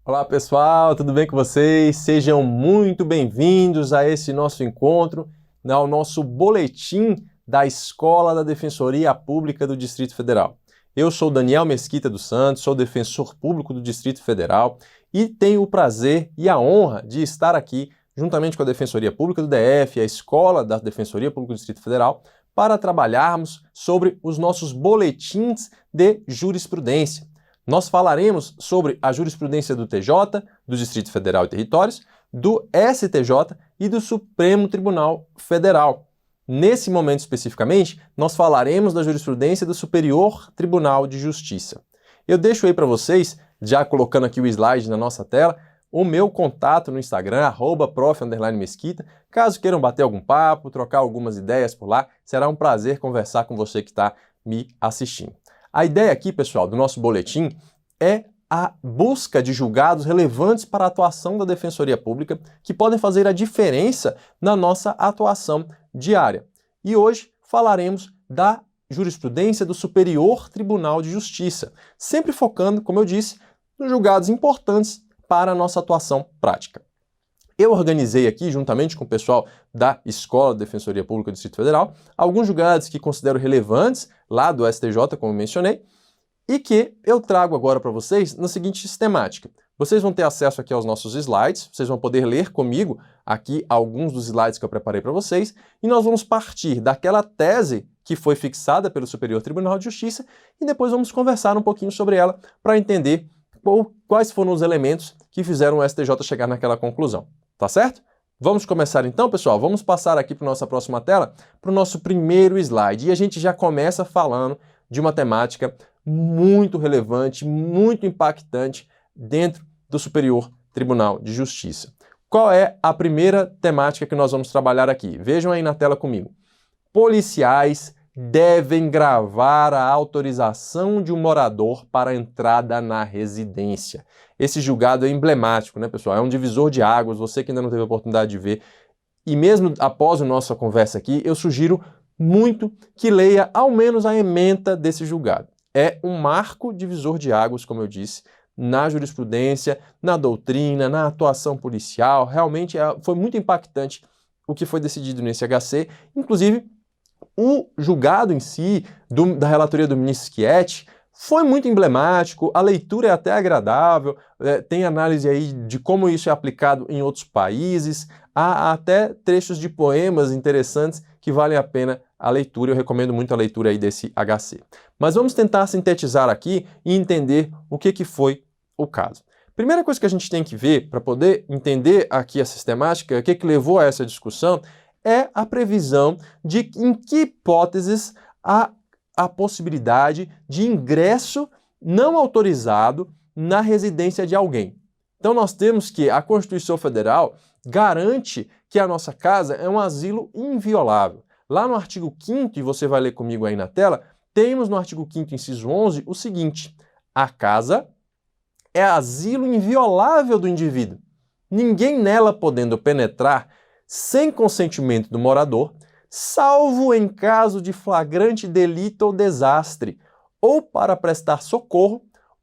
Olá pessoal, tudo bem com vocês? Sejam muito bem-vindos a esse nosso encontro, ao nosso boletim da Escola da Defensoria Pública do Distrito Federal. Eu sou Daniel Mesquita dos Santos, sou defensor público do Distrito Federal e tenho o prazer e a honra de estar aqui, juntamente com a Defensoria Pública do DF e a Escola da Defensoria Pública do Distrito Federal, para trabalharmos sobre os nossos boletins de jurisprudência. Nós falaremos sobre a jurisprudência do TJ, do Distrito Federal e Territórios, do STJ e do Supremo Tribunal Federal. Nesse momento especificamente, nós falaremos da jurisprudência do Superior Tribunal de Justiça. Eu deixo aí para vocês, já colocando aqui o slide na nossa tela, o meu contato no Instagram, @prof_mesquita. Caso queiram bater algum papo, trocar algumas ideias por lá, será um prazer conversar com você que está me assistindo. A ideia aqui, pessoal, do nosso boletim é a busca de julgados relevantes para a atuação da Defensoria Pública que podem fazer a diferença na nossa atuação diária. E hoje falaremos da jurisprudência do Superior Tribunal de Justiça, sempre focando, como eu disse, nos julgados importantes para a nossa atuação prática. Eu organizei aqui, juntamente com o pessoal da Escola de Defensoria Pública do Distrito Federal, alguns julgados que considero relevantes lá do STJ, como eu mencionei, e que eu trago agora para vocês na seguinte sistemática. Vocês vão ter acesso aqui aos nossos slides, vocês vão poder ler comigo aqui alguns dos slides que eu preparei para vocês, e nós vamos partir daquela tese que foi fixada pelo Superior Tribunal de Justiça e depois vamos conversar um pouquinho sobre ela para entender quais foram os elementos que fizeram o STJ chegar naquela conclusão. Tá certo? Vamos começar então, pessoal? Vamos passar aqui para a nossa próxima tela, para o nosso primeiro slide. E a gente já começa falando de uma temática muito relevante, muito impactante dentro do Superior Tribunal de Justiça. Qual é a primeira temática que nós vamos trabalhar aqui? Vejam aí na tela comigo. Policiais devem gravar a autorização de um morador para a entrada na residência. Esse julgado é emblemático, né, pessoal? É um divisor de águas, você que ainda não teve a oportunidade de ver. E mesmo após a nossa conversa aqui, eu sugiro muito que leia ao menos a ementa desse julgado. É um marco divisor de águas, como eu disse, na jurisprudência, na doutrina, na atuação policial. Realmente foi muito impactante o que foi decidido nesse HC, inclusive o julgado em si, da relatoria do ministro Schietti, foi muito emblemático, a leitura é até agradável, tem análise aí de como isso é aplicado em outros países, há até trechos de poemas interessantes que valem a pena a leitura, eu recomendo muito a leitura aí desse HC. Mas vamos tentar sintetizar aqui e entender o que foi o caso. Primeira coisa que a gente tem que ver, para poder entender aqui a sistemática, o que levou a essa discussão, é a previsão de em que hipóteses há a possibilidade de ingresso não autorizado na residência de alguém. Então nós temos que a Constituição Federal garante que a nossa casa é um asilo inviolável. Lá no artigo 5º, e você vai ler comigo aí na tela, temos no artigo 5º, inciso 11, o seguinte: a casa é asilo inviolável do indivíduo. Ninguém nela podendo penetrar sem consentimento do morador, salvo em caso de flagrante delito ou desastre, ou para prestar socorro,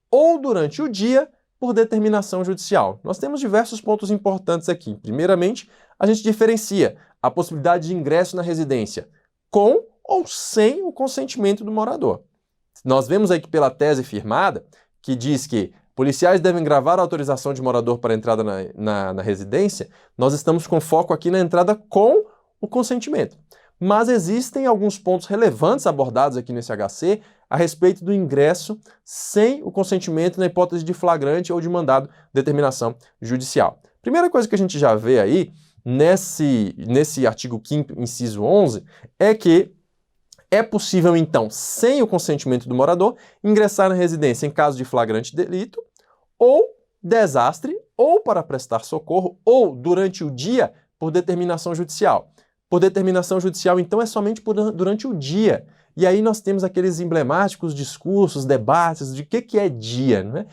ou durante o dia, por determinação judicial. Nós temos diversos pontos importantes aqui. Primeiramente, a gente diferencia a possibilidade de ingresso na residência com ou sem o consentimento do morador. Nós vemos aí que pela tese firmada, que diz que policiais devem gravar a autorização de morador para a entrada na residência, nós estamos com foco aqui na entrada com o consentimento. Mas existem alguns pontos relevantes abordados aqui nesse HC a respeito do ingresso sem o consentimento na hipótese de flagrante ou de mandado de determinação judicial. Primeira coisa que a gente já vê aí nesse artigo 5º, inciso 11, é que é possível, então, sem o consentimento do morador, ingressar na residência em caso de flagrante delito, ou desastre, ou para prestar socorro, ou durante o dia, por determinação judicial. Por determinação judicial, então, é somente durante o dia. E aí nós temos aqueles emblemáticos discursos, debates de que é dia, né?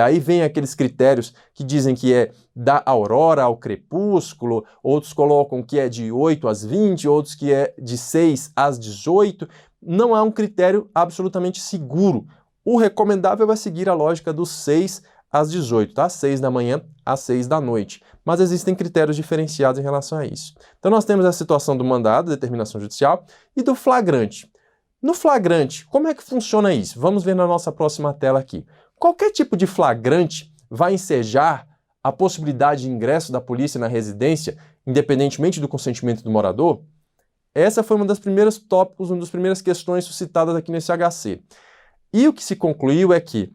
Aí vem aqueles critérios que dizem que é da aurora ao crepúsculo, outros colocam que é de 8 às 20, outros que é de 6 às 18. Não há um critério absolutamente seguro. O recomendável é seguir a lógica dos 6 às 18, tá? 6 da manhã às 6 da noite. Mas existem critérios diferenciados em relação a isso. Então nós temos a situação do mandado, determinação judicial, e do flagrante. No flagrante, como é que funciona isso? Vamos ver na nossa próxima tela aqui. Qualquer tipo de flagrante vai ensejar a possibilidade de ingresso da polícia na residência, independentemente do consentimento do morador? Essa foi um dos primeiros tópicos, uma das primeiras questões suscitadas aqui nesse HC. E o que se concluiu é que,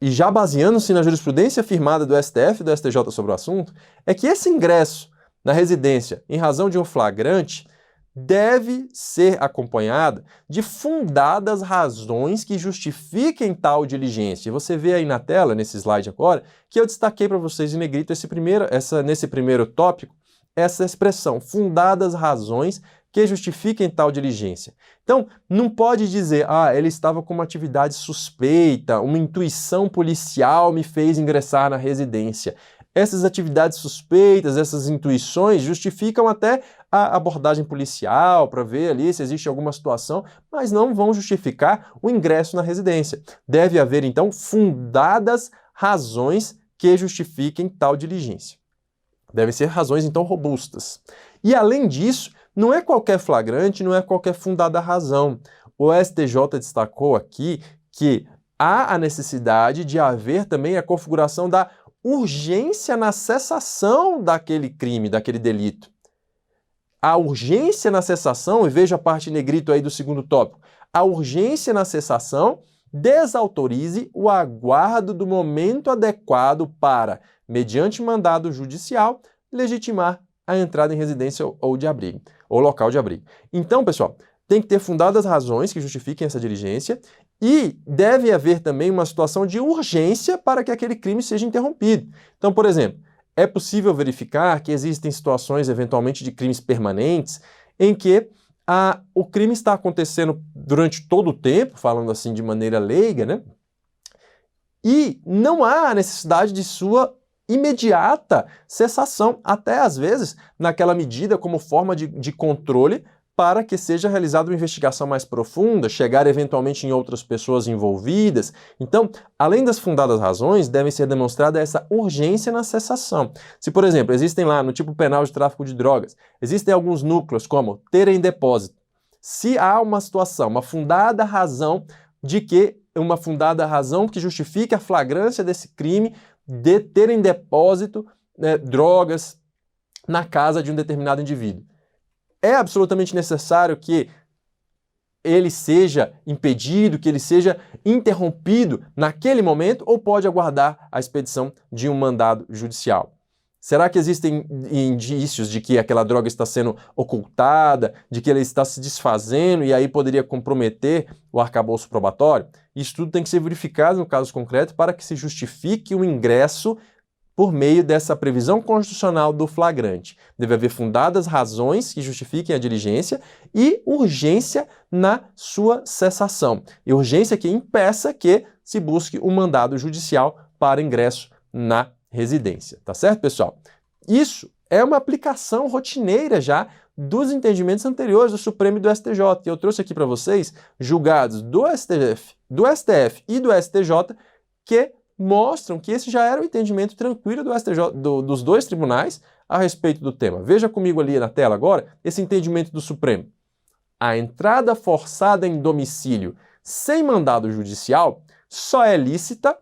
e já baseando-se na jurisprudência firmada do STF e do STJ sobre o assunto, é que esse ingresso na residência em razão de um flagrante deve ser acompanhada de fundadas razões que justifiquem tal diligência. Você vê aí na tela, nesse slide agora, que eu destaquei para vocês em negrito nesse primeiro tópico, essa expressão, fundadas razões que justifiquem tal diligência. Então, não pode dizer, ele estava com uma atividade suspeita, uma intuição policial me fez ingressar na residência. Essas atividades suspeitas, essas intuições justificam até a abordagem policial para ver ali se existe alguma situação, mas não vão justificar o ingresso na residência. Deve haver, então, fundadas razões que justifiquem tal diligência. Devem ser razões, então, robustas. E, além disso, não é qualquer flagrante, não é qualquer fundada razão. O STJ destacou aqui que há a necessidade de haver também a configuração da urgência na cessação daquele crime, daquele delito. A urgência na cessação, e veja a parte em negrito aí do segundo tópico, a urgência na cessação desautorize o aguardo do momento adequado para, mediante mandado judicial, legitimar a entrada em residência ou de abrigo, ou local de abrigo. Então, pessoal, tem que ter fundadas razões que justifiquem essa diligência e deve haver também uma situação de urgência para que aquele crime seja interrompido. Então, por exemplo, é possível verificar que existem situações, eventualmente, de crimes permanentes em que o crime está acontecendo durante todo o tempo, falando assim de maneira leiga, né? E não há necessidade de sua imediata cessação, até às vezes naquela medida como forma de controle para que seja realizada uma investigação mais profunda, chegar eventualmente em outras pessoas envolvidas. Então, além das fundadas razões, deve ser demonstrada essa urgência na cessação. Se, por exemplo, existem lá no tipo penal de tráfico de drogas, existem alguns núcleos como ter em depósito. Se há uma situação, uma fundada razão que justifique a flagrância desse crime de ter em depósito drogas na casa de um determinado indivíduo. É absolutamente necessário que ele seja impedido, que ele seja interrompido naquele momento, ou pode aguardar a expedição de um mandado judicial? Será que existem indícios de que aquela droga está sendo ocultada, de que ela está se desfazendo e aí poderia comprometer o arcabouço probatório? Isso tudo tem que ser verificado no caso concreto para que se justifique o ingresso por meio dessa previsão constitucional do flagrante. Deve haver fundadas razões que justifiquem a diligência e urgência na sua cessação. E urgência que impeça que se busque um mandado judicial para ingresso na residência. Tá certo, pessoal? Isso é uma aplicação rotineira já dos entendimentos anteriores do Supremo e do STJ. Eu trouxe aqui para vocês julgados do STF e do STJ que mostram que esse já era o entendimento tranquilo do STJ, dos dois tribunais a respeito do tema. Veja comigo ali na tela agora esse entendimento do Supremo. A entrada forçada em domicílio sem mandado judicial só é lícita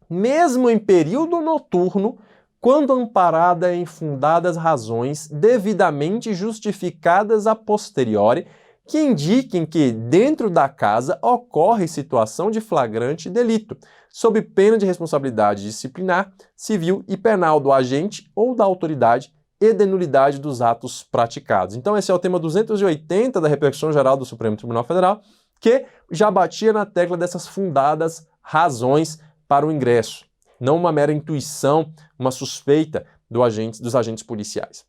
mesmo em período noturno, quando amparada em fundadas razões devidamente justificadas a posteriori, que indiquem que dentro da casa ocorre situação de flagrante delito, sob pena de responsabilidade disciplinar, civil e penal do agente ou da autoridade e de nulidade dos atos praticados. Então esse é o tema 280 da Repercussão Geral do Supremo Tribunal Federal, que já batia na tecla dessas fundadas razões para o ingresso, não uma mera intuição, uma suspeita dos agentes policiais.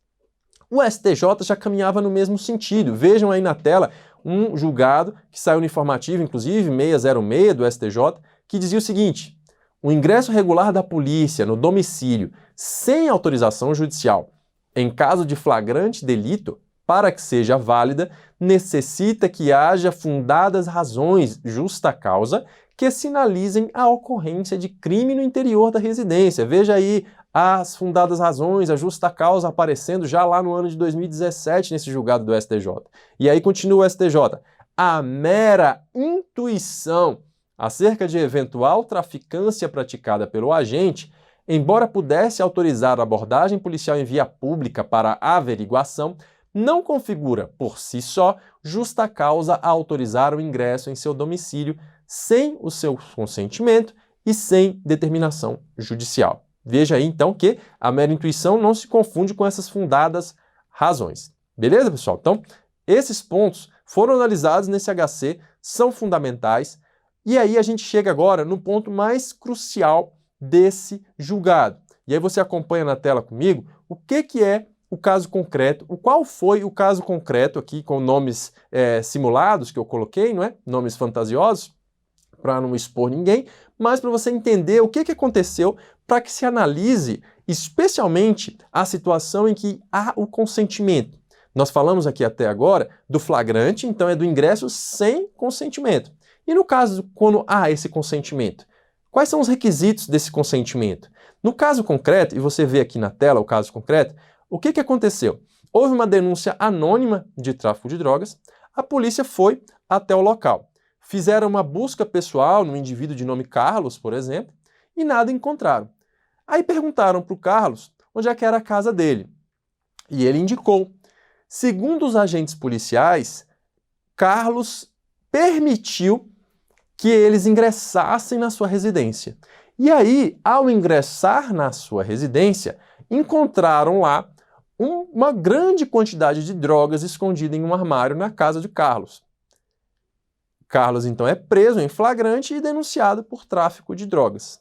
O STJ já caminhava no mesmo sentido. Vejam aí na tela um julgado que saiu no informativo, inclusive, 606 do STJ, que dizia o seguinte: o ingresso regular da polícia no domicílio sem autorização judicial, em caso de flagrante delito, para que seja válida, necessita que haja fundadas razões, justa causa, que sinalizem a ocorrência de crime no interior da residência. Veja aí as fundadas razões, a justa causa aparecendo já lá no ano de 2017 nesse julgado do STJ. E aí continua o STJ. A mera intuição acerca de eventual traficância praticada pelo agente, embora pudesse autorizar a abordagem policial em via pública para a averiguação, não configura, por si só, justa causa a autorizar o ingresso em seu domicílio sem o seu consentimento e sem determinação judicial. Veja aí, então, que a mera intuição não se confunde com essas fundadas razões. Beleza, pessoal? Então, esses pontos foram analisados nesse HC, são fundamentais, e aí a gente chega agora no ponto mais crucial desse julgado. E aí você acompanha na tela comigo o que é o caso concreto, qual foi o caso concreto aqui com nomes simulados que eu coloquei, não é? Nomes fantasiosos, para não expor ninguém, mas para você entender o que aconteceu para que se analise especialmente a situação em que há o consentimento. Nós falamos aqui até agora do flagrante, então é do ingresso sem consentimento. E no caso quando há esse consentimento? Quais são os requisitos desse consentimento? No caso concreto, e você vê aqui na tela o caso concreto, o que aconteceu? Houve uma denúncia anônima de tráfico de drogas, a polícia foi até o local. Fizeram uma busca pessoal no indivíduo de nome Carlos, por exemplo, e nada encontraram. Aí perguntaram para o Carlos onde é que era a casa dele. E ele indicou. Segundo os agentes policiais, Carlos permitiu que eles ingressassem na sua residência. E aí, ao ingressar na sua residência, encontraram lá uma grande quantidade de drogas escondida em um armário na casa de Carlos. Carlos, então, é preso em flagrante e denunciado por tráfico de drogas.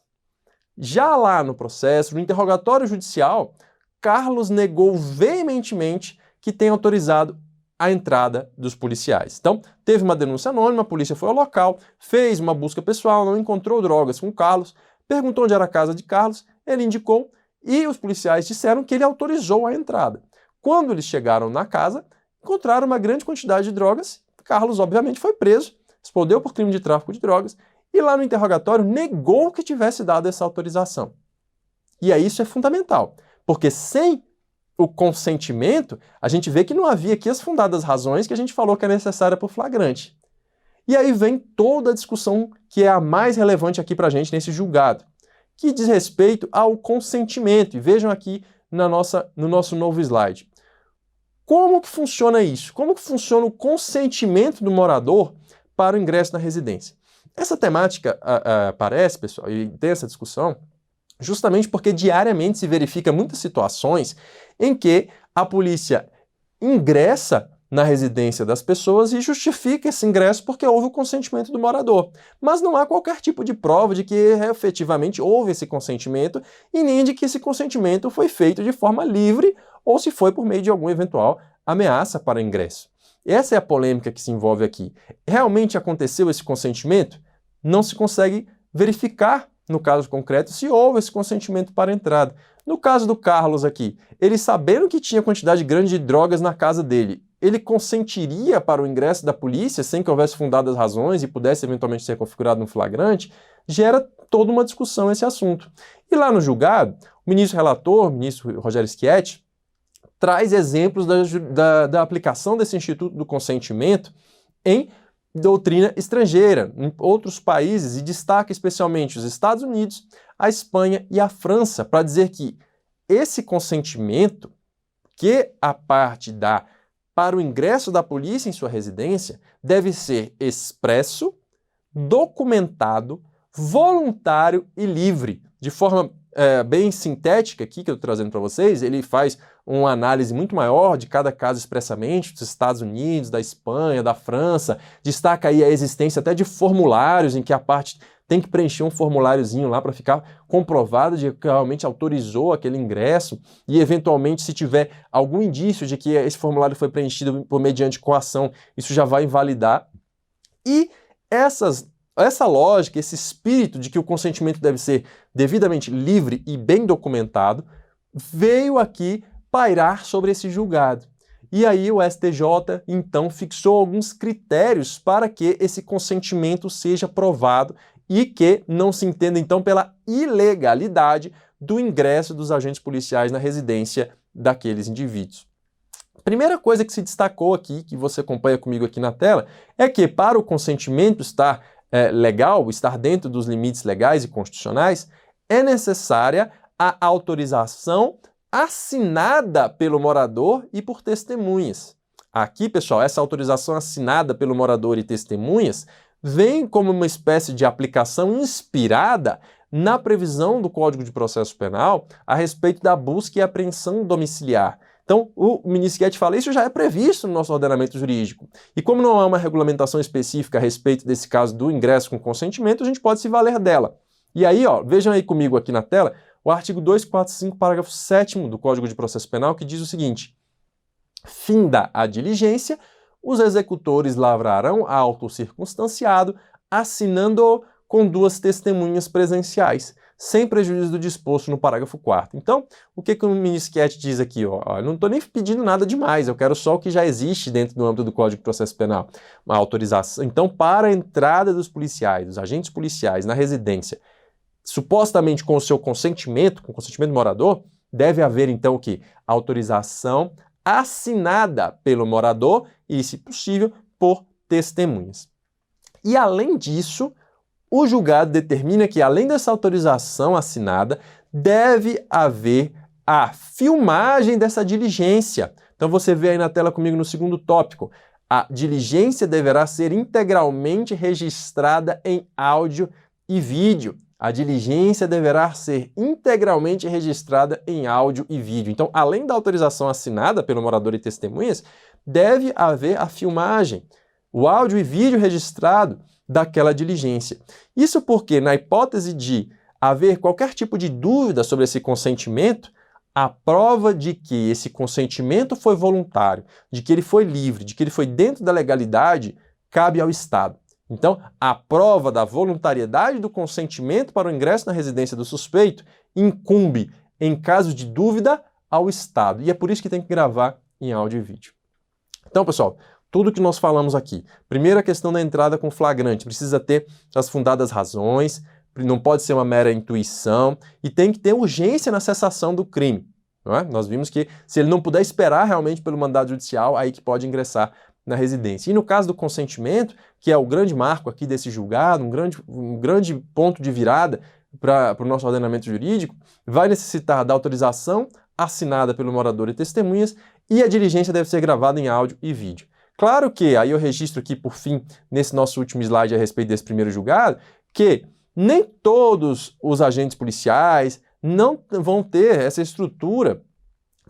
Já lá no processo, no interrogatório judicial, Carlos negou veementemente que tem autorizado a entrada dos policiais. Então, teve uma denúncia anônima, a polícia foi ao local, fez uma busca pessoal, não encontrou drogas com Carlos, perguntou onde era a casa de Carlos, ele indicou e os policiais disseram que ele autorizou a entrada. Quando eles chegaram na casa, encontraram uma grande quantidade de drogas, Carlos obviamente foi preso, respondeu por crime de tráfico de drogas e lá no interrogatório negou que tivesse dado essa autorização. E aí isso é fundamental, porque sem o consentimento, a gente vê que não havia aqui as fundadas razões que a gente falou que é necessária por flagrante. E aí vem toda a discussão que é a mais relevante aqui para a gente nesse julgado, que diz respeito ao consentimento. E vejam aqui no nosso novo slide. Como que funciona isso? Como que funciona o consentimento do morador para o ingresso na residência? Essa temática aparece, pessoal, e tem essa discussão, justamente porque diariamente se verifica muitas situações em que a polícia ingressa na residência das pessoas e justifica esse ingresso porque houve o consentimento do morador. Mas não há qualquer tipo de prova de que efetivamente houve esse consentimento e nem de que esse consentimento foi feito de forma livre ou se foi por meio de alguma eventual ameaça para ingresso. Essa é a polêmica que se envolve aqui. Realmente aconteceu esse consentimento? Não se consegue verificar no caso concreto se houve esse consentimento para a entrada. No caso do Carlos aqui, ele sabendo que tinha quantidade grande de drogas na casa dele, ele consentiria para o ingresso da polícia sem que houvesse fundadas razões e pudesse eventualmente ser configurado no flagrante? Gera toda uma discussão esse assunto. E lá no julgado, o ministro relator, o ministro Rogério Schietti, traz exemplos da aplicação desse Instituto do Consentimento em doutrina estrangeira, em outros países, e destaca especialmente os Estados Unidos, a Espanha e a França, para dizer que esse consentimento que a parte dá para o ingresso da polícia em sua residência deve ser expresso, documentado, voluntário e livre. De forma bem sintética aqui, que eu estou trazendo para vocês, ele faz uma análise muito maior de cada caso expressamente, dos Estados Unidos, da Espanha, da França, destaca aí a existência até de formulários em que a parte tem que preencher um formuláriozinho lá para ficar comprovado de que realmente autorizou aquele ingresso e, eventualmente, se tiver algum indício de que esse formulário foi preenchido por mediante coação, isso já vai invalidar. E essa lógica, esse espírito de que o consentimento deve ser devidamente livre e bem documentado, veio aqui pairar sobre esse julgado. E aí o STJ, então, fixou alguns critérios para que esse consentimento seja provado e que não se entenda, então, pela ilegalidade do ingresso dos agentes policiais na residência daqueles indivíduos. Primeira coisa que se destacou aqui, que você acompanha comigo aqui na tela, é que para o consentimento estar legal, estar dentro dos limites legais e constitucionais, é necessária a autorização assinada pelo morador e por testemunhas. Aqui, pessoal, essa autorização assinada pelo morador e testemunhas vem como uma espécie de aplicação inspirada na previsão do Código de Processo Penal a respeito da busca e apreensão domiciliar. Então, o ministro Guedes fala, isso já é previsto no nosso ordenamento jurídico. E como não há uma regulamentação específica a respeito desse caso do ingresso com consentimento, a gente pode se valer dela. E aí, ó, vejam aí comigo aqui na tela, o artigo 245, parágrafo 7º do Código de Processo Penal, que diz o seguinte: finda a diligência, os executores lavrarão auto circunstanciado, assinando-o com 2 testemunhas presenciais, sem prejuízo do disposto no parágrafo 4º. Então, o que o ministro Guedes diz aqui? Eu não estou nem pedindo nada demais, eu quero só o que já existe dentro do âmbito do Código de Processo Penal. Uma autorização. Então, para a entrada dos policiais, dos agentes policiais na residência, supostamente com o seu consentimento, com o consentimento do morador, deve haver, então, o quê? Autorização assinada pelo morador e, se possível, por testemunhas. E, além disso, o julgado determina que, além dessa autorização assinada, deve haver a filmagem dessa diligência. Então você vê aí na tela comigo no segundo tópico. A diligência deverá ser integralmente registrada em áudio e vídeo. A diligência deverá ser integralmente registrada em áudio e vídeo. Então, além da autorização assinada pelo morador e testemunhas, deve haver a filmagem, o áudio e vídeo registrado daquela diligência. Isso porque, na hipótese de haver qualquer tipo de dúvida sobre esse consentimento, a prova de que esse consentimento foi voluntário, de que ele foi livre, de que ele foi dentro da legalidade, cabe ao Estado. Então, a prova da voluntariedade do consentimento para o ingresso na residência do suspeito incumbe, em caso de dúvida, ao Estado. E é por isso que tem que gravar em áudio e vídeo. Então, pessoal, tudo que nós falamos aqui. Primeiro, a questão da entrada com flagrante. Precisa ter as fundadas razões, não pode ser uma mera intuição e tem que ter urgência na cessação do crime. Não é? Nós vimos que se ele não puder esperar realmente pelo mandado judicial, aí que pode ingressar na residência. E no caso do consentimento, que é o grande marco aqui desse julgado, um grande ponto de virada para o nosso ordenamento jurídico, vai necessitar da autorização assinada pelo morador e testemunhas e a diligência deve ser gravada em áudio e vídeo. Claro que, aí eu registro aqui por fim, nesse nosso último slide a respeito desse primeiro julgado, que nem todos os agentes policiais não vão ter essa estrutura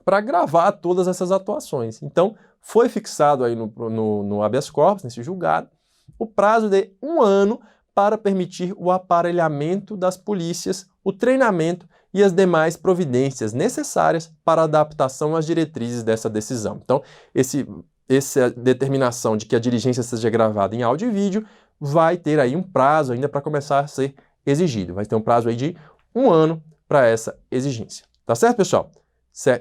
para gravar todas essas atuações. Então, foi fixado aí no habeas corpus, nesse julgado, o prazo de 1 ano para permitir o aparelhamento das polícias, o treinamento e as demais providências necessárias para a adaptação às diretrizes dessa decisão. Então, essa determinação de que a diligência seja gravada em áudio e vídeo vai ter aí um prazo ainda para começar a ser exigido. Vai ter um prazo aí de 1 ano para essa exigência. Tá certo, pessoal?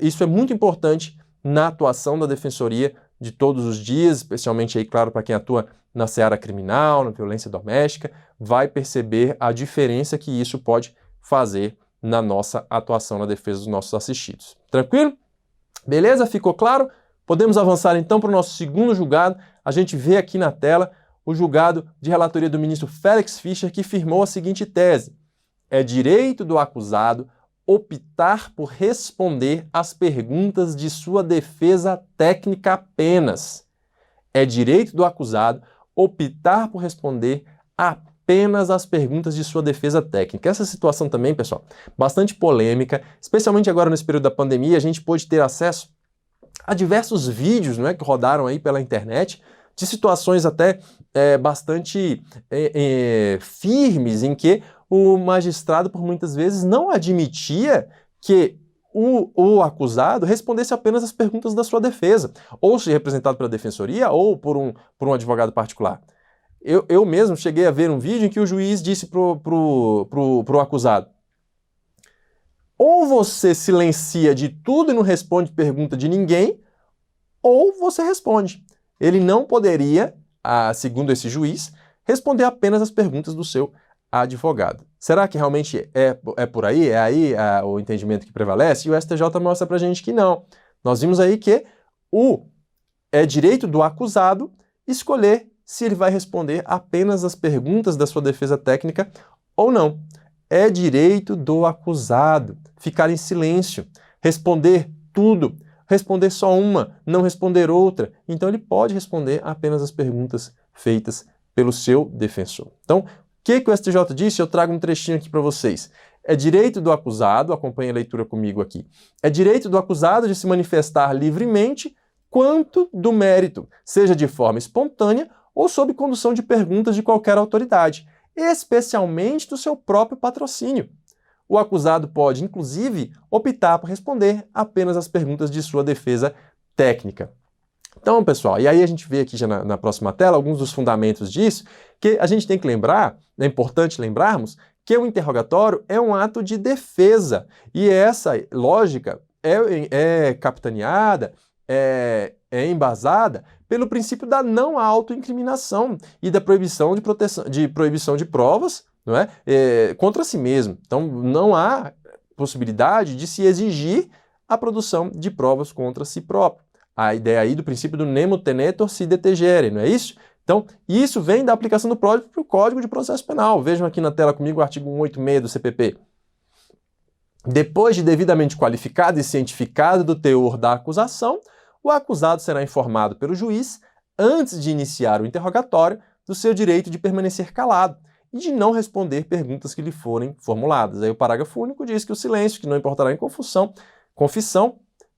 Isso é muito importante na atuação da Defensoria de todos os dias, especialmente aí, claro, para quem atua na seara criminal, na violência doméstica, vai perceber a diferença que isso pode fazer na nossa atuação na defesa dos nossos assistidos. Tranquilo? Beleza? Ficou claro? Podemos avançar então para o nosso segundo julgado. A gente vê aqui na tela o julgado de relatoria do ministro Félix Fischer, que firmou a seguinte tese: é direito do acusado optar por responder às perguntas de sua defesa técnica apenas. É direito do acusado optar por responder apenas às perguntas de sua defesa técnica. Essa situação também, pessoal, bastante polêmica, especialmente agora nesse período da pandemia, a gente pôde ter acesso a diversos vídeos, não é, que rodaram aí pela internet, de situações até bastante firmes, em que o magistrado, por muitas vezes, não admitia que o acusado respondesse apenas as perguntas da sua defesa, ou se representado pela defensoria, ou por um advogado particular. Eu mesmo cheguei a ver um vídeo em que o juiz disse pro acusado: ou você silencia de tudo e não responde pergunta de ninguém, ou você responde. Ele não poderia, segundo esse juiz, responder apenas as perguntas do seu advogado. Será que realmente é por aí? É aí o entendimento que prevalece? E o STJ mostra pra gente que não. Nós vimos aí que é direito do acusado escolher se ele vai responder apenas as perguntas da sua defesa técnica ou não. É direito do acusado ficar em silêncio, responder tudo, responder só uma, não responder outra. Então ele pode responder apenas as perguntas feitas pelo seu defensor. Então, o que o STJ disse? Eu trago um trechinho aqui para vocês. É direito do acusado, acompanhe a leitura comigo aqui, é direito do acusado de se manifestar livremente quanto do mérito, seja de forma espontânea ou sob condução de perguntas de qualquer autoridade, especialmente do seu próprio patrocínio. O acusado pode, inclusive, optar por responder apenas as perguntas de sua defesa técnica. Então, pessoal, e aí a gente vê aqui já na próxima tela alguns dos fundamentos disso, que a gente tem que lembrar, é importante lembrarmos, que o interrogatório é um ato de defesa. E essa lógica é capitaneada, é embasada pelo princípio da não autoincriminação e da proibição de provas, não é? Contra si mesmo. Então, não há possibilidade de se exigir a produção de provas contra si próprio. A ideia aí do princípio do nemo tenetur si detegere, não é isso? Então, isso vem da aplicação do próprio Código de Processo Penal. Vejam aqui na tela comigo o artigo 186 do CPP. Depois de devidamente qualificado e cientificado do teor da acusação, o acusado será informado pelo juiz, antes de iniciar o interrogatório, do seu direito de permanecer calado e de não responder perguntas que lhe forem formuladas. Aí o parágrafo único diz que o silêncio, que não importará em confissão,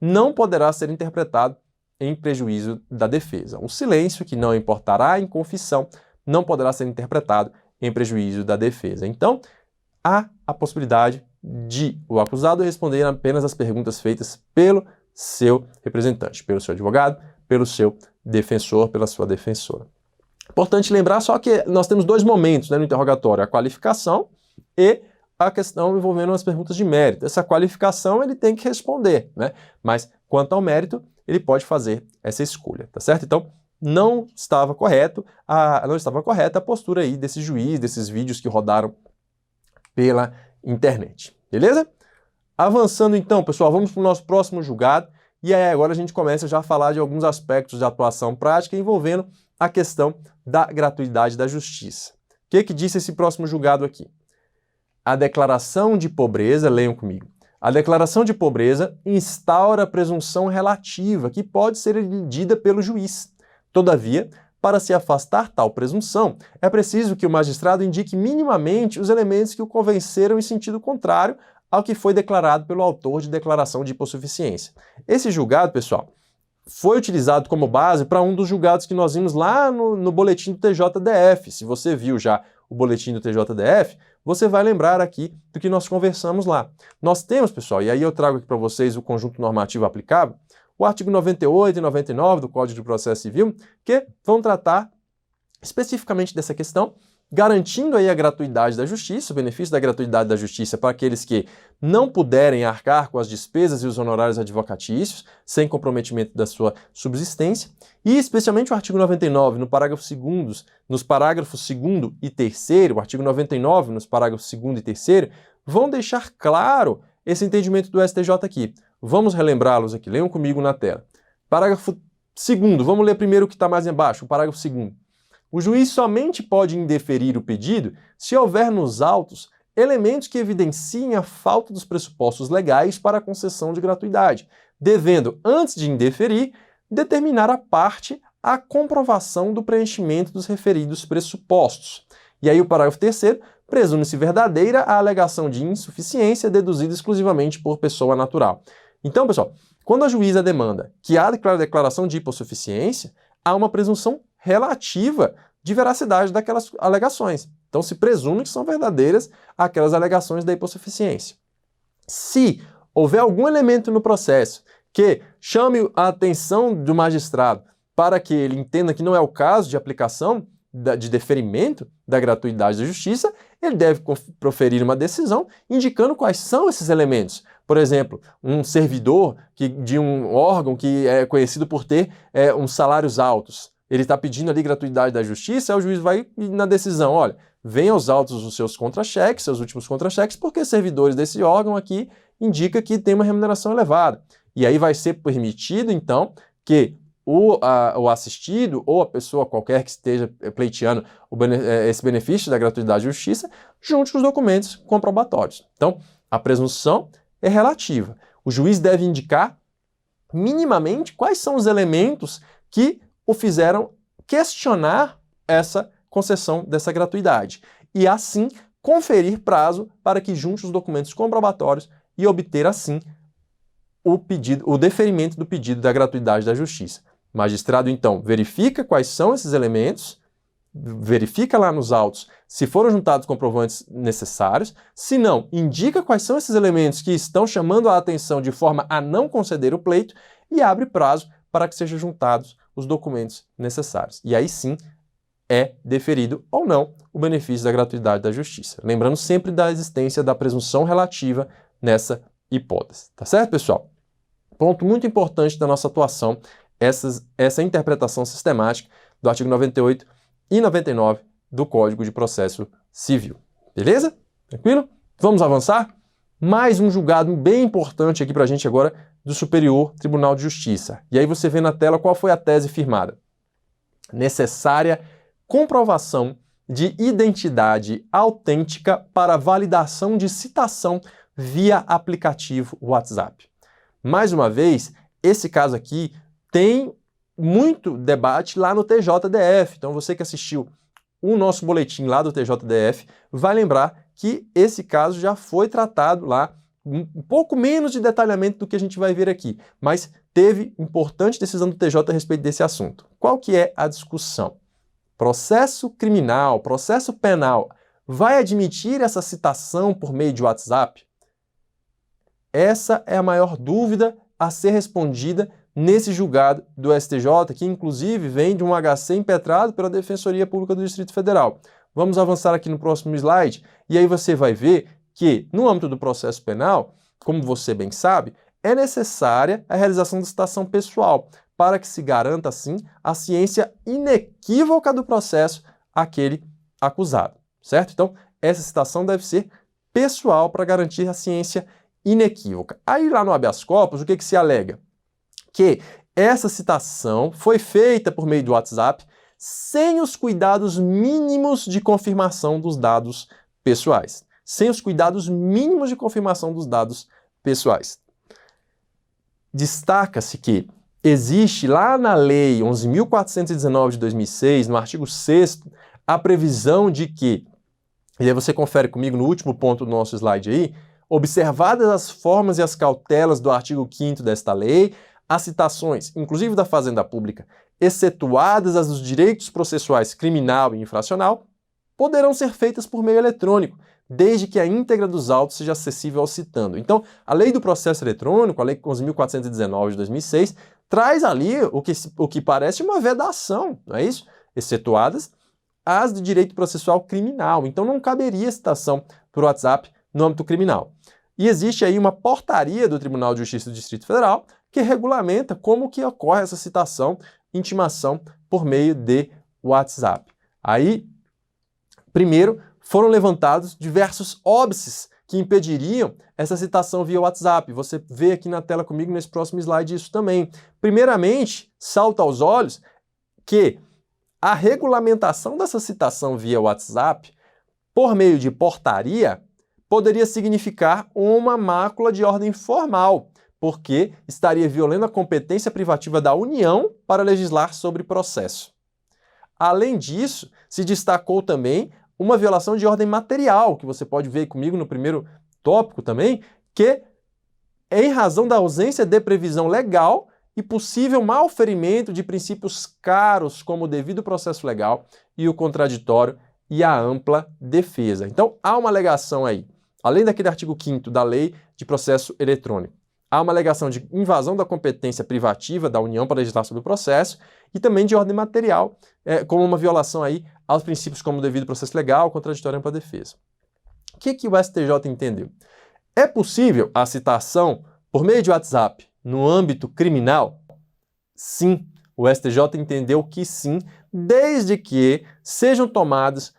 não poderá ser interpretado em prejuízo da defesa. O silêncio, que não importará em confissão, não poderá ser interpretado em prejuízo da defesa. Então, há a possibilidade de o acusado responder apenas as perguntas feitas pelo seu representante, pelo seu advogado, pelo seu defensor, pela sua defensora. Importante lembrar só que nós temos dois momentos, né, no interrogatório, a qualificação e a questão envolvendo as perguntas de mérito. Essa qualificação ele tem que responder, né? Mas quanto ao mérito, ele pode fazer essa escolha, tá certo? Então, não estava correta a postura aí desse juiz, desses vídeos que rodaram pela internet, beleza? Avançando então, pessoal, vamos para o nosso próximo julgado, e aí agora a gente começa já a falar de alguns aspectos de atuação prática envolvendo a questão da gratuidade da justiça. O que disse esse próximo julgado aqui? A declaração de pobreza, leiam comigo, a declaração de pobreza instaura a presunção relativa que pode ser elidida pelo juiz. Todavia, para se afastar tal presunção, é preciso que o magistrado indique minimamente os elementos que o convenceram em sentido contrário ao que foi declarado pelo autor de declaração de hipossuficiência. Esse julgado, pessoal, foi utilizado como base para um dos julgados que nós vimos lá no boletim do TJDF. Se você viu já o boletim do TJDF, você vai lembrar aqui do que nós conversamos lá. Nós temos, pessoal, e aí eu trago aqui para vocês o conjunto normativo aplicável, o artigo 98 e 99 do Código de Processo Civil, que vão tratar especificamente dessa questão, garantindo aí a gratuidade da justiça, o benefício da gratuidade da justiça para aqueles que não puderem arcar com as despesas e os honorários advocatícios, sem comprometimento da sua subsistência, e especialmente o artigo 99, nos parágrafos 2º e 3º, o artigo 99, nos parágrafos 2º e 3º, vão deixar claro esse entendimento do STJ aqui. Vamos relembrá-los aqui, leiam comigo na tela. Parágrafo 2º, vamos ler primeiro o que está mais embaixo, o parágrafo 2º. O juiz somente pode indeferir o pedido se houver nos autos elementos que evidenciem a falta dos pressupostos legais para a concessão de gratuidade, devendo, antes de indeferir, determinar à parte a comprovação do preenchimento dos referidos pressupostos. E aí o parágrafo 3º, presume-se verdadeira a alegação de insuficiência deduzida exclusivamente por pessoa natural. Então, pessoal, quando a juíza demanda que há declaração de hipossuficiência, há uma presunção relativa de veracidade daquelas alegações. Então se presume que são verdadeiras aquelas alegações da hipossuficiência. Se houver algum elemento no processo que chame a atenção do magistrado para que ele entenda que não é o caso de aplicação de deferimento da gratuidade da justiça, ele deve proferir uma decisão indicando quais são esses elementos. Por exemplo, um servidor de um órgão que é conhecido por ter uns salários altos. Ele está pedindo ali gratuidade da justiça, aí o juiz vai na decisão, olha, venha aos autos os seus contra-cheques, seus últimos contra-cheques, porque servidores desse órgão aqui indica que tem uma remuneração elevada. E aí vai ser permitido, então, que o assistido ou a pessoa qualquer que esteja pleiteando esse benefício da gratuidade de justiça junte os documentos comprobatórios. Então, a presunção é relativa. O juiz deve indicar minimamente quais são os elementos que o fizeram questionar essa concessão dessa gratuidade e, assim, conferir prazo para que junte os documentos comprobatórios e obter, assim, o deferimento do pedido da gratuidade da justiça. O magistrado, então, verifica quais são esses elementos, verifica lá nos autos se foram juntados comprovantes necessários, se não, indica quais são esses elementos que estão chamando a atenção de forma a não conceder o pleito e abre prazo para que sejam juntados os documentos necessários. E aí sim é deferido ou não o benefício da gratuidade da justiça. Lembrando sempre da existência da presunção relativa nessa hipótese. Tá certo, pessoal? Ponto muito importante da nossa atuação, essa interpretação sistemática do artigo 98 e 99 do Código de Processo Civil. Beleza? Tranquilo? Vamos avançar? Mais um julgado bem importante aqui para a gente agora do Superior Tribunal de Justiça. E aí você vê na tela qual foi a tese firmada. Necessária comprovação de identidade autêntica para validação de citação via aplicativo WhatsApp. Mais uma vez, esse caso aqui tem muito debate lá no TJDF. Então você que assistiu o nosso boletim lá do TJDF vai lembrar que esse caso já foi tratado lá, um pouco menos de detalhamento do que a gente vai ver aqui, mas teve importante decisão do TJ a respeito desse assunto. Qual que é a discussão? Processo criminal, processo penal, vai admitir essa citação por meio de WhatsApp? Essa é a maior dúvida a ser respondida nesse julgado do STJ, que inclusive vem de um HC impetrado pela Defensoria Pública do Distrito Federal. Vamos avançar aqui no próximo slide, e aí você vai ver que, no âmbito do processo penal, como você bem sabe, é necessária a realização da citação pessoal, para que se garanta, assim, a ciência inequívoca do processo àquele acusado, certo? Então, essa citação deve ser pessoal para garantir a ciência inequívoca. Aí, lá no habeas corpus, o que se alega? Que essa citação foi feita por meio do WhatsApp sem os cuidados mínimos de confirmação dos dados pessoais. Sem os cuidados mínimos de confirmação dos dados pessoais. Destaca-se que existe lá na Lei 11.419 de 2006, no artigo 6º, a previsão de que, e aí você confere comigo no último ponto do nosso slide aí, observadas as formas e as cautelas do artigo 5º desta lei, as citações, inclusive da Fazenda Pública, excetuadas as dos direitos processuais criminal e infracional, poderão ser feitas por meio eletrônico, desde que a íntegra dos autos seja acessível ao citando. Então, a Lei do Processo Eletrônico, a Lei 11.419 de 2006, traz ali o que parece uma vedação, não é isso? Excetuadas as de direito processual criminal. Então, não caberia citação por WhatsApp no âmbito criminal. E existe aí uma portaria do Tribunal de Justiça do Distrito Federal que regulamenta como que ocorre essa citação, intimação por meio de WhatsApp. Aí, primeiro, foram levantados diversos óbices que impediriam essa citação via WhatsApp. Você vê aqui na tela comigo nesse próximo slide isso também. Primeiramente, salta aos olhos que a regulamentação dessa citação via WhatsApp, por meio de portaria, poderia significar uma mácula de ordem formal, porque estaria violando a competência privativa da União para legislar sobre processo. Além disso, se destacou também uma violação de ordem material, que você pode ver comigo no primeiro tópico também, que é em razão da ausência de previsão legal e possível malferimento de princípios caros como o devido processo legal e o contraditório e a ampla defesa. Então, há uma alegação aí, além daquele artigo 5º da Lei de Processo Eletrônico, há uma alegação de invasão da competência privativa da União para legislar sobre o processo e também de ordem material, como uma violação aí aos princípios como o devido processo legal, contraditório e ampla defesa. O que o STJ entendeu? É possível a citação por meio de WhatsApp no âmbito criminal? Sim, o STJ entendeu que sim, desde que sejam tomadas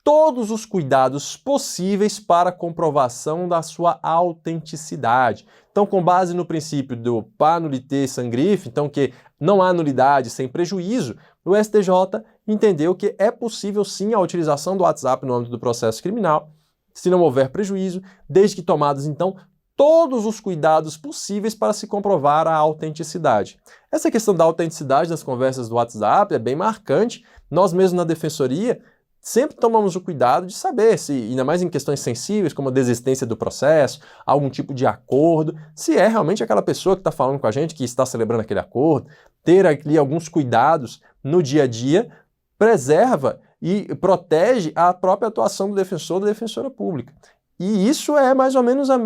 todos os cuidados possíveis para a comprovação da sua autenticidade. Então, com base no princípio do pa nullité sans griffe, então que não há nulidade sem prejuízo, o STJ entendeu que é possível sim a utilização do WhatsApp no âmbito do processo criminal, se não houver prejuízo, desde que tomados então todos os cuidados possíveis para se comprovar a autenticidade. Essa questão da autenticidade das conversas do WhatsApp é bem marcante. Nós mesmos na defensoria sempre tomamos o cuidado de saber se, ainda mais em questões sensíveis, como a desistência do processo, algum tipo de acordo, se é realmente aquela pessoa que está falando com a gente que está celebrando aquele acordo, ter ali alguns cuidados no dia a dia, preserva e protege a própria atuação do defensor ou da defensora pública. E isso é mais ou menos o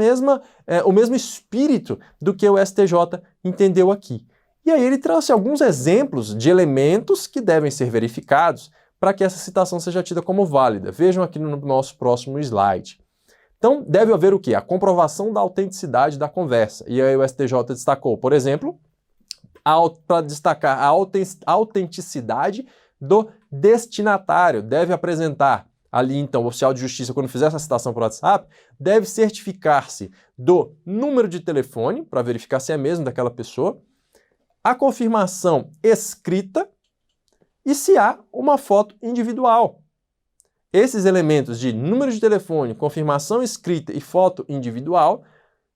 mesmo espírito do que o STJ entendeu aqui. E aí ele trouxe alguns exemplos de elementos que devem ser verificados para que essa citação seja tida como válida. Vejam aqui no nosso próximo slide. Então, deve haver o quê? A comprovação da autenticidade da conversa. E aí o STJ destacou, por exemplo, para destacar a autenticidade do destinatário. Deve apresentar ali, então, o oficial de justiça, quando fizer essa citação por WhatsApp, deve certificar-se do número de telefone, para verificar se é mesmo daquela pessoa, a confirmação escrita, e se há uma foto individual. Esses elementos de número de telefone, confirmação escrita e foto individual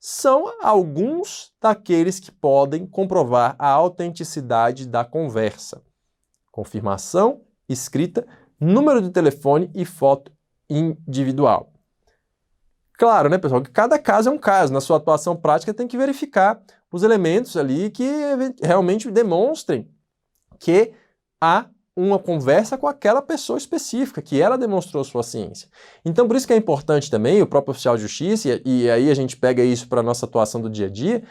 são alguns daqueles que podem comprovar a autenticidade da conversa. Confirmação escrita, número de telefone e foto individual. Claro, né, pessoal, que cada caso é um caso. Na sua atuação prática tem que verificar os elementos ali que realmente demonstrem que há uma conversa com aquela pessoa específica, que ela demonstrou sua ciência. Então, por isso que é importante também o próprio oficial de justiça, e aí a gente pega isso para a nossa atuação do dia a dia,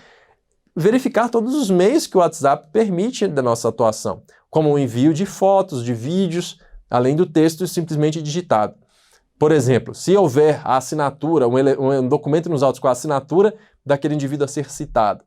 verificar todos os meios que o WhatsApp permite da nossa atuação, como o envio de fotos, de vídeos, além do texto simplesmente digitado. Por exemplo, se houver a assinatura, um documento nos autos com a assinatura daquele indivíduo a ser citado,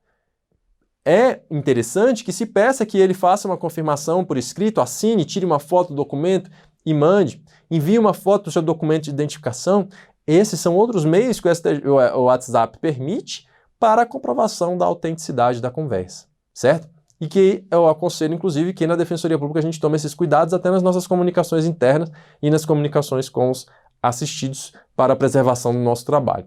é interessante que se peça que ele faça uma confirmação por escrito, assine, tire uma foto do documento e mande, envie uma foto do seu documento de identificação. Esses são outros meios que o WhatsApp permite para a comprovação da autenticidade da conversa, certo? E que eu aconselho, inclusive, que na Defensoria Pública a gente tome esses cuidados até nas nossas comunicações internas e nas comunicações com os assistidos para a preservação do nosso trabalho.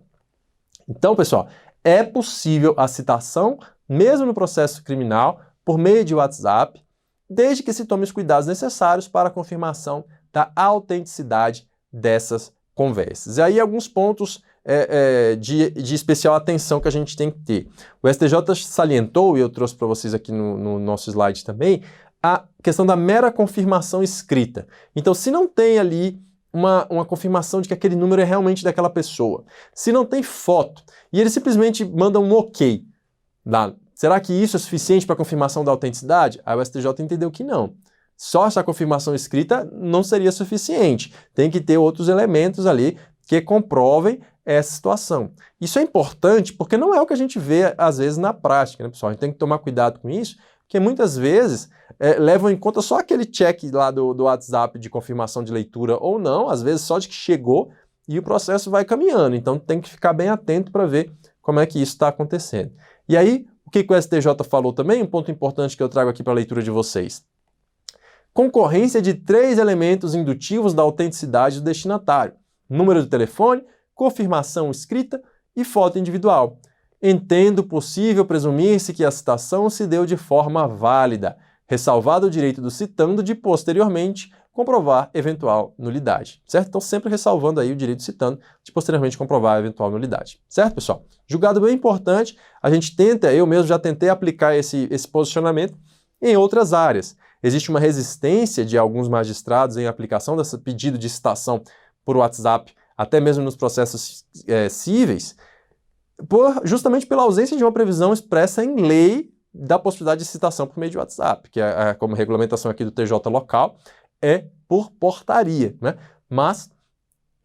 Então, pessoal, é possível a citação mesmo no processo criminal, por meio de WhatsApp, desde que se tome os cuidados necessários para a confirmação da autenticidade dessas conversas. E aí alguns pontos de especial atenção que a gente tem que ter. O STJ salientou, e eu trouxe para vocês aqui no nosso slide também, a questão da mera confirmação escrita. Então, se não tem ali uma confirmação de que aquele número é realmente daquela pessoa, se não tem foto, e ele simplesmente manda um ok, será que isso é suficiente para a confirmação da autenticidade? Aí o STJ entendeu que não. Só essa confirmação escrita não seria suficiente. Tem que ter outros elementos ali que comprovem essa situação. Isso é importante porque não é o que a gente vê, às vezes, na prática, né, pessoal? A gente tem que tomar cuidado com isso, porque muitas vezes levam em conta só aquele check lá do WhatsApp de confirmação de leitura ou não, às vezes só de que chegou e o processo vai caminhando. Então tem que ficar bem atento para ver como é que isso está acontecendo. E aí, o que o STJ falou também, um ponto importante que eu trago aqui para a leitura de vocês. Concorrência de 3 elementos indutivos da autenticidade do destinatário. Número do telefone, confirmação escrita e foto individual. Entendo possível presumir-se que a citação se deu de forma válida, ressalvado o direito do citando de posteriormente comprovar eventual nulidade, certo? Então sempre ressalvando aí o direito do citando de posteriormente comprovar a eventual nulidade, certo, pessoal? Julgado bem importante, a gente tenta, eu mesmo já tentei aplicar esse posicionamento em outras áreas. Existe uma resistência de alguns magistrados em aplicação desse pedido de citação por WhatsApp, até mesmo nos processos cíveis, justamente pela ausência de uma previsão expressa em lei da possibilidade de citação por meio de WhatsApp, que como regulamentação aqui do TJ local, é por portaria, né? Mas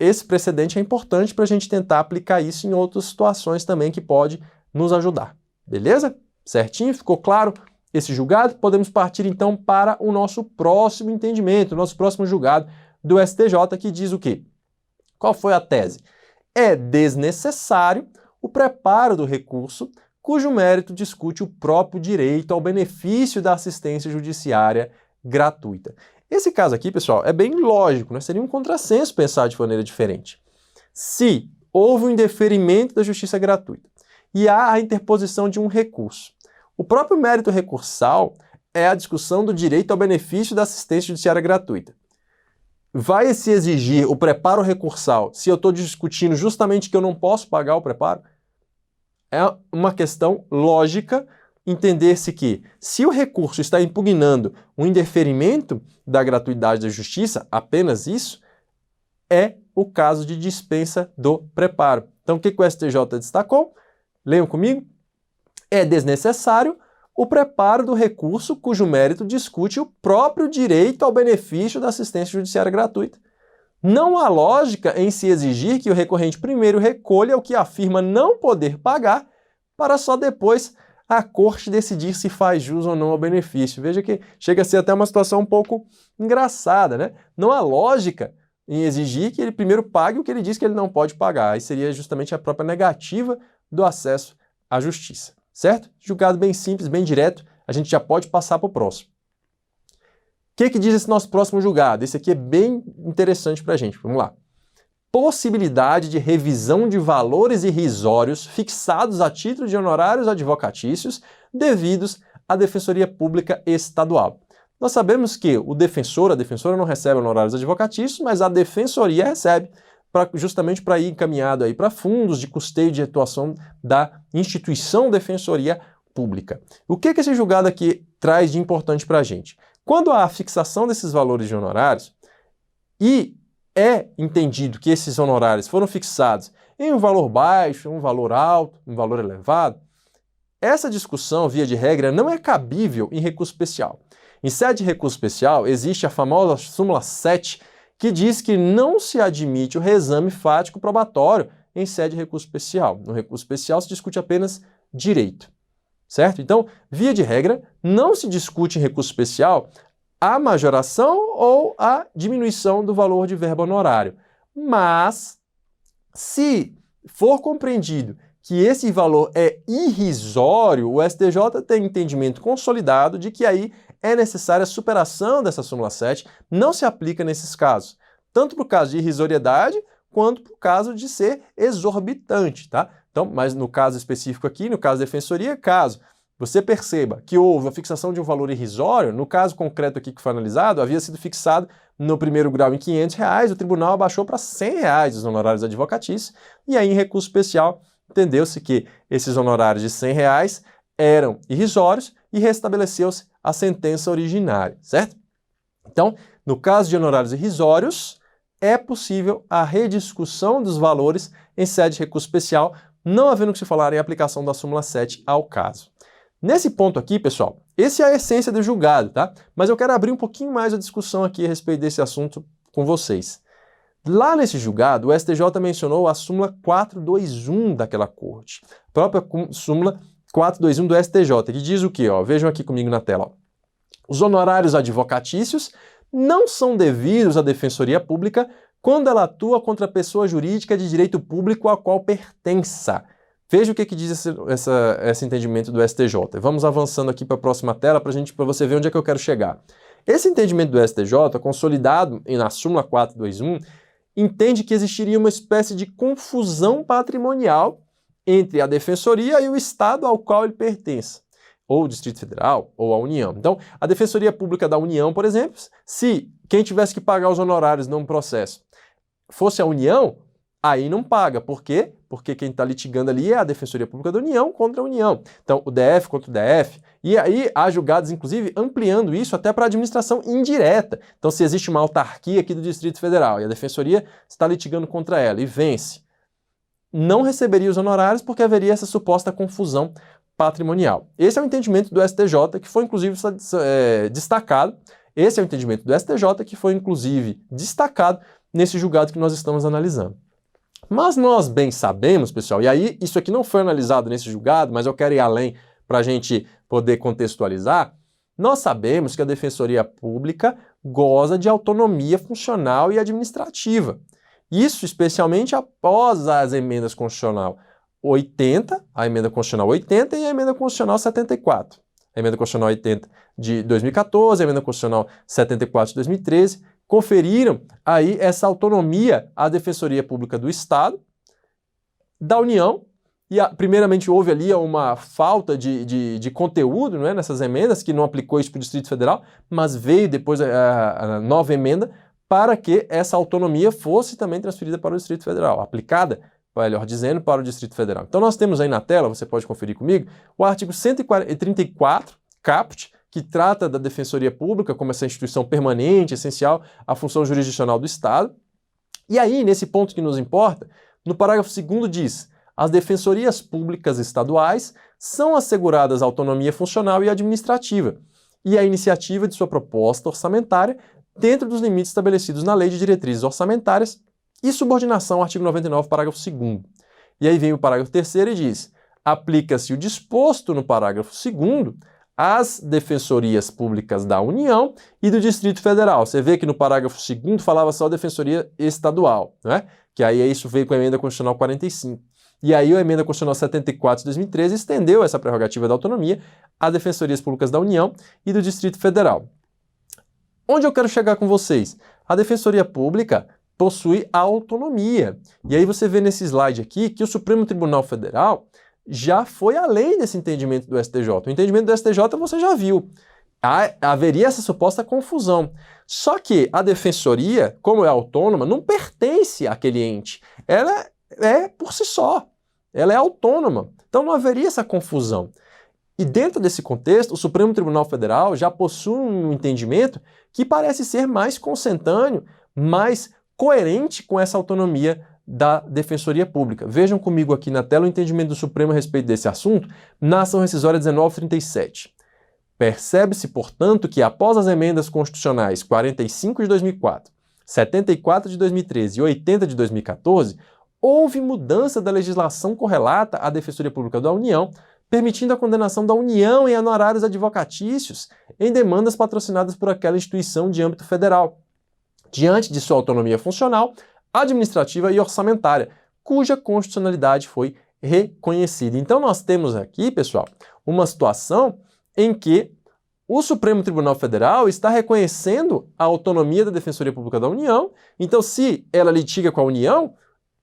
esse precedente é importante para a gente tentar aplicar isso em outras situações também que pode nos ajudar. Beleza? Certinho? Ficou claro esse julgado? Podemos partir então para o nosso próximo entendimento, o nosso próximo julgado do STJ, que diz o quê? Qual foi a tese? É desnecessário o preparo do recurso cujo mérito discute o próprio direito ao benefício da assistência judiciária gratuita. Esse caso aqui, pessoal, é bem lógico, né? Seria um contrassenso pensar de maneira diferente. Se houve um indeferimento da justiça gratuita e há a interposição de um recurso, o próprio mérito recursal é a discussão do direito ao benefício da assistência judiciária gratuita. Vai se exigir o preparo recursal se eu estou discutindo justamente que eu não posso pagar o preparo? É uma questão lógica entender-se que, se o recurso está impugnando um indeferimento da gratuidade da justiça, apenas isso, é o caso de dispensa do preparo. Então, o que o STJ destacou? Leiam comigo. É desnecessário o preparo do recurso cujo mérito discute o próprio direito ao benefício da assistência judiciária gratuita. Não há lógica em se exigir que o recorrente primeiro recolha o que afirma não poder pagar para só depois a corte decidir se faz jus ou não ao benefício. Veja que chega a ser até uma situação um pouco engraçada, né? Não há lógica em exigir que ele primeiro pague o que ele diz que ele não pode pagar. Aí seria justamente a própria negativa do acesso à justiça, certo? Julgado bem simples, bem direto, a gente já pode passar para o próximo. O que diz esse nosso próximo julgado? Esse aqui é bem interessante para a gente. Vamos lá. Possibilidade de revisão de valores irrisórios fixados a título de honorários advocatícios devidos à Defensoria Pública Estadual. Nós sabemos que o defensor, a defensora não recebe honorários advocatícios, mas a defensoria recebe justamente para ir encaminhado aí para fundos de custeio de atuação da instituição Defensoria Pública. O que esse julgado aqui traz de importante para a gente? Quando há a fixação desses valores de honorários e é entendido que esses honorários foram fixados em um valor baixo, um valor alto, um valor elevado, essa discussão, via de regra, não é cabível em recurso especial. Em sede de recurso especial, existe a famosa súmula 7, que diz que não se admite o reexame fático probatório em sede de recurso especial. No recurso especial se discute apenas direito, certo? Então, via de regra, não se discute em recurso especial a majoração ou a diminuição do valor de verba honorário. Mas, se for compreendido que esse valor é irrisório, o STJ tem entendimento consolidado de que aí é necessária a superação dessa súmula 7, não se aplica nesses casos, tanto para o caso de irrisoriedade, quanto para o caso de ser exorbitante, tá? Então, mas no caso específico aqui, no caso da defensoria, caso você perceba que houve a fixação de um valor irrisório, no caso concreto aqui que foi analisado, havia sido fixado no primeiro grau em R$500, o tribunal abaixou para R$100 os honorários advocatícios, e aí em recurso especial entendeu-se que esses honorários de R$100 eram irrisórios e restabeleceu-se a sentença originária, certo? Então, no caso de honorários irrisórios, é possível a rediscussão dos valores em sede de recurso especial, não havendo que se falar em aplicação da súmula 7 ao caso. Nesse ponto aqui, pessoal, essa é a essência do julgado, tá? Mas eu quero abrir um pouquinho mais a discussão aqui a respeito desse assunto com vocês. Lá nesse julgado, o STJ mencionou a súmula 421 daquela corte, a própria súmula 421 do STJ, que diz o quê? Ó, vejam aqui comigo na tela. Ó. Os honorários advocatícios não são devidos à Defensoria Pública quando ela atua contra a pessoa jurídica de direito público a qual pertença. Veja o que diz esse entendimento do STJ. Vamos avançando aqui para a próxima tela para você ver onde é que eu quero chegar. Esse entendimento do STJ, consolidado na súmula 421, entende que existiria uma espécie de confusão patrimonial entre a Defensoria e o Estado ao qual ele pertence, ou o Distrito Federal, ou a União. Então, a Defensoria Pública da União, por exemplo, se quem tivesse que pagar os honorários num processo fosse a União, aí não paga. Por quê? Porque quem está litigando ali é a Defensoria Pública da União contra a União. Então, o DF contra o DF. E aí há julgados, inclusive, ampliando isso até para a administração indireta. Então, se existe uma autarquia aqui do Distrito Federal e a Defensoria está litigando contra ela e vence, não receberia os honorários porque haveria essa suposta confusão patrimonial. Esse é o entendimento do STJ, que foi, inclusive, destacado. Esse é o entendimento do STJ, que foi, inclusive, destacado nesse julgado que nós estamos analisando. Mas nós bem sabemos, pessoal, e aí isso aqui não foi analisado nesse julgado, mas eu quero ir além para a gente poder contextualizar, nós sabemos que a Defensoria Pública goza de autonomia funcional e administrativa. Isso especialmente após as emendas constitucional 80, a emenda constitucional 80 e a emenda constitucional 74. A emenda constitucional 80 de 2014, a emenda constitucional 74 de 2013, conferiram aí essa autonomia à Defensoria Pública do Estado, da União, e primeiramente houve ali uma falta de conteúdo, né, nessas emendas, que não aplicou isso para o Distrito Federal, mas veio depois a nova emenda para que essa autonomia fosse também transferida para o Distrito Federal, aplicada, melhor dizendo, para o Distrito Federal. Então nós temos aí na tela, você pode conferir comigo, o artigo 134, caput, que trata da Defensoria Pública como essa instituição permanente, essencial à função jurisdicional do Estado. E aí, nesse ponto que nos importa, no parágrafo 2º diz: as defensorias públicas estaduais são asseguradas autonomia funcional e administrativa e a iniciativa de sua proposta orçamentária dentro dos limites estabelecidos na Lei de Diretrizes Orçamentárias e subordinação ao artigo 99, parágrafo 2º. E aí vem o parágrafo 3º e diz: aplica-se o disposto no parágrafo 2º às defensorias públicas da União e do Distrito Federal. Você vê que no parágrafo 2º falava só defensoria estadual, né? Que aí isso veio com a emenda constitucional 45. E aí a emenda constitucional 74 de 2013 estendeu essa prerrogativa da autonomia às defensorias públicas da União e do Distrito Federal. Onde eu quero chegar com vocês? A Defensoria Pública possui autonomia. E aí você vê nesse slide aqui que o Supremo Tribunal Federal já foi além desse entendimento do STJ. O entendimento do STJ você já viu. Haveria essa suposta confusão. Só que a defensoria, como é autônoma, não pertence àquele ente. Ela é por si só. Ela é autônoma. Então não haveria essa confusão. E dentro desse contexto, o Supremo Tribunal Federal já possui um entendimento que parece ser mais consentâneo, mais coerente com essa autonomia da Defensoria Pública. Vejam comigo aqui na tela o entendimento do Supremo a respeito desse assunto, na ação rescisória 1937. Percebe-se, portanto, que após as emendas constitucionais 45 de 2004, 74 de 2013 e 80 de 2014, houve mudança da legislação correlata à Defensoria Pública da União, permitindo a condenação da União em honorários advocatícios em demandas patrocinadas por aquela instituição de âmbito federal, diante de sua autonomia funcional, administrativa e orçamentária, cuja constitucionalidade foi reconhecida. Então nós temos aqui, pessoal, uma situação em que o Supremo Tribunal Federal está reconhecendo a autonomia da Defensoria Pública da União. Então, se ela litiga com a União,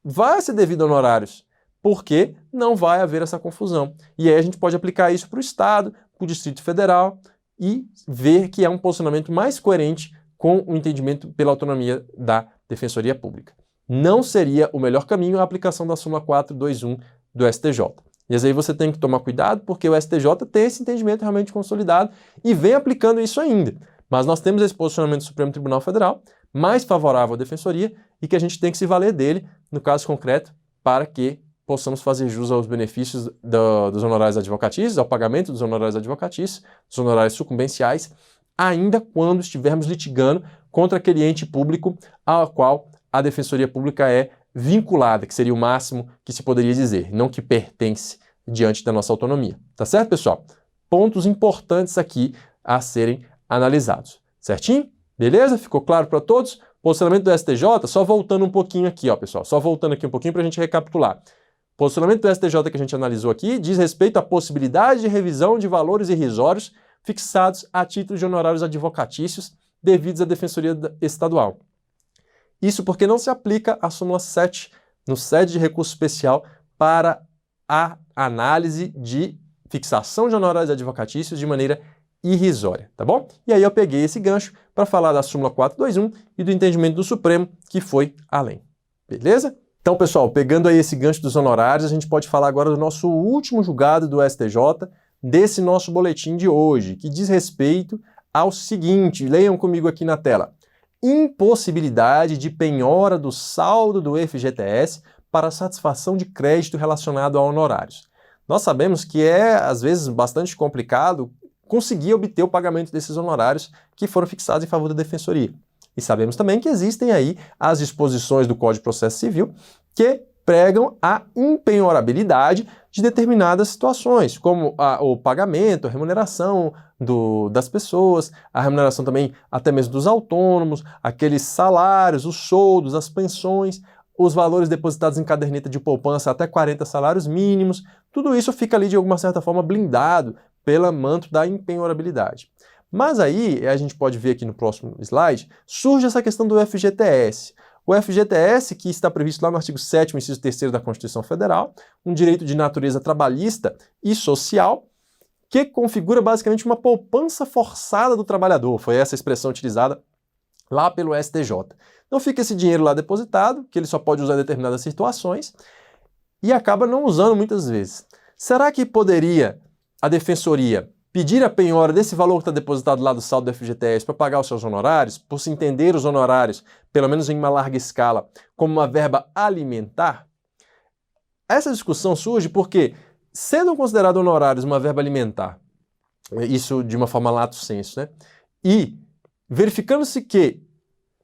vai ser devido a honorários, porque não vai haver essa confusão. E aí a gente pode aplicar isso para o Estado, para o Distrito Federal e ver que é um posicionamento mais coerente com o entendimento pela autonomia da Defensoria Pública. Não seria o melhor caminho a aplicação da súmula 421 do STJ. E aí você tem que tomar cuidado, porque o STJ tem esse entendimento realmente consolidado e vem aplicando isso ainda. Mas nós temos esse posicionamento do Supremo Tribunal Federal, mais favorável à Defensoria, e que a gente tem que se valer dele, no caso concreto, para que possamos fazer jus aos benefícios dos honorários advocatícios, ao pagamento dos honorários advocatícios, dos honorários sucumbenciais, ainda quando estivermos litigando contra aquele ente público ao qual a Defensoria Pública é vinculada, que seria o máximo que se poderia dizer, não que pertence diante da nossa autonomia. Tá certo, pessoal? Pontos importantes aqui a serem analisados. Certinho? Beleza? Ficou claro para todos? Posicionamento do STJ, só voltando um pouquinho aqui, ó, pessoal, só voltando aqui um pouquinho para a gente recapitular. Posicionamento do STJ que a gente analisou aqui diz respeito à possibilidade de revisão de valores irrisórios fixados a título de honorários advocatícios devidos à Defensoria Estadual. Isso porque não se aplica a súmula 7 no sede de recurso especial para a análise de fixação de honorários advocatícios de maneira irrisória, tá bom? E aí eu peguei esse gancho para falar da súmula 421 e do entendimento do Supremo, que foi além. Beleza? Então, pessoal, pegando aí esse gancho dos honorários, a gente pode falar agora do nosso último julgado do STJ, desse nosso boletim de hoje, que diz respeito ao seguinte, leiam comigo aqui na tela: impossibilidade de penhora do saldo do FGTS para satisfação de crédito relacionado a honorários. Nós sabemos que é, às vezes, bastante complicado conseguir obter o pagamento desses honorários que foram fixados em favor da Defensoria. E sabemos também que existem aí as disposições do Código de Processo Civil que pregam a impenhorabilidade de determinadas situações, como o pagamento, a remuneração das pessoas, a remuneração também até mesmo dos autônomos, aqueles salários, os soldos, as pensões, os valores depositados em caderneta de poupança até 40 salários mínimos, tudo isso fica ali de alguma certa forma blindado pelo manto da impenhorabilidade. Mas aí, a gente pode ver aqui no próximo slide, surge essa questão do FGTS. O FGTS, que está previsto lá no artigo 7º, inciso 3º da Constituição Federal, um direito de natureza trabalhista e social, que configura basicamente uma poupança forçada do trabalhador. Foi essa a expressão utilizada lá pelo STJ. Então fica esse dinheiro lá depositado, que ele só pode usar em determinadas situações, e acaba não usando muitas vezes. Será que poderia a Defensoria pedir a penhora desse valor que está depositado lá do saldo do FGTS para pagar os seus honorários, por se entender os honorários, pelo menos em uma larga escala, como uma verba alimentar? Essa discussão surge porque, sendo considerado honorários uma verba alimentar, isso de uma forma lato sensu, né? E verificando-se que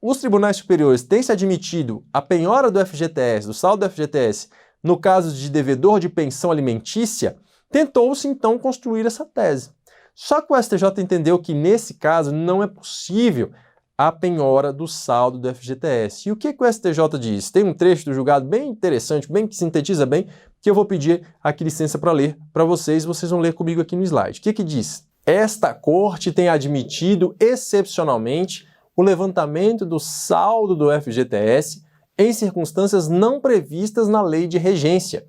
os tribunais superiores têm se admitido a penhora do FGTS, do saldo do FGTS, no caso de devedor de pensão alimentícia, tentou-se então construir essa tese. Só que o STJ entendeu que nesse caso não é possível a penhora do saldo do FGTS. E o que o STJ diz? Tem um trecho do julgado bem interessante, bem que sintetiza bem, que eu vou pedir aqui licença para ler para vocês vão ler comigo aqui no slide. O que diz? Esta corte tem admitido excepcionalmente o levantamento do saldo do FGTS em circunstâncias não previstas na lei de regência,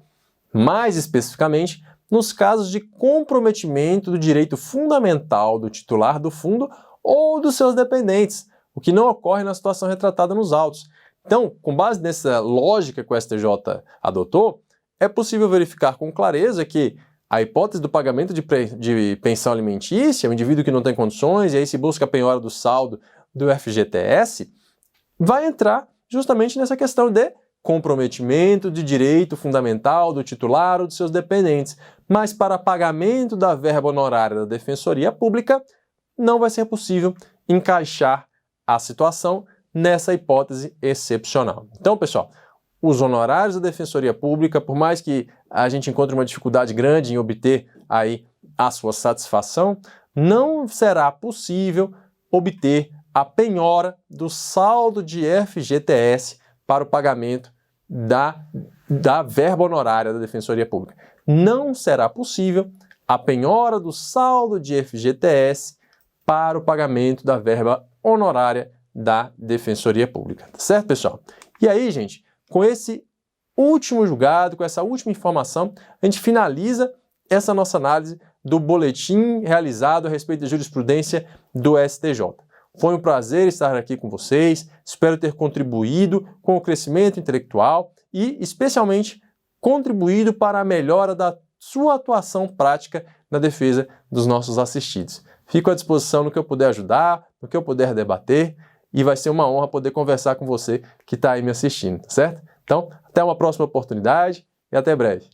mais especificamente nos casos de comprometimento do direito fundamental do titular do fundo ou dos seus dependentes, o que não ocorre na situação retratada nos autos. Então, com base nessa lógica que o STJ adotou, é possível verificar com clareza que a hipótese do pagamento de pensão alimentícia, o indivíduo que não tem condições, e aí se busca a penhora do saldo do FGTS, vai entrar justamente nessa questão de comprometimento de direito fundamental do titular ou dos seus dependentes. Mas para pagamento da verba honorária da Defensoria Pública, não vai ser possível encaixar a situação nessa hipótese excepcional. Então, pessoal, os honorários da Defensoria Pública, por mais que a gente encontre uma dificuldade grande em obter aí a sua satisfação, não será possível obter a penhora do saldo de FGTS para o pagamento da verba honorária da Defensoria Pública. Não será possível a penhora do saldo de FGTS para o pagamento da verba honorária da Defensoria Pública. Tá certo, pessoal? E aí, gente, com esse último julgado, com essa última informação, a gente finaliza essa nossa análise do boletim realizado a respeito da jurisprudência do STJ. Foi um prazer estar aqui com vocês, espero ter contribuído com o crescimento intelectual e, especialmente, contribuído para a melhora da sua atuação prática na defesa dos nossos assistidos. Fico à disposição no que eu puder ajudar, no que eu puder debater, e vai ser uma honra poder conversar com você que está aí me assistindo, tá certo? Então, até uma próxima oportunidade e até breve.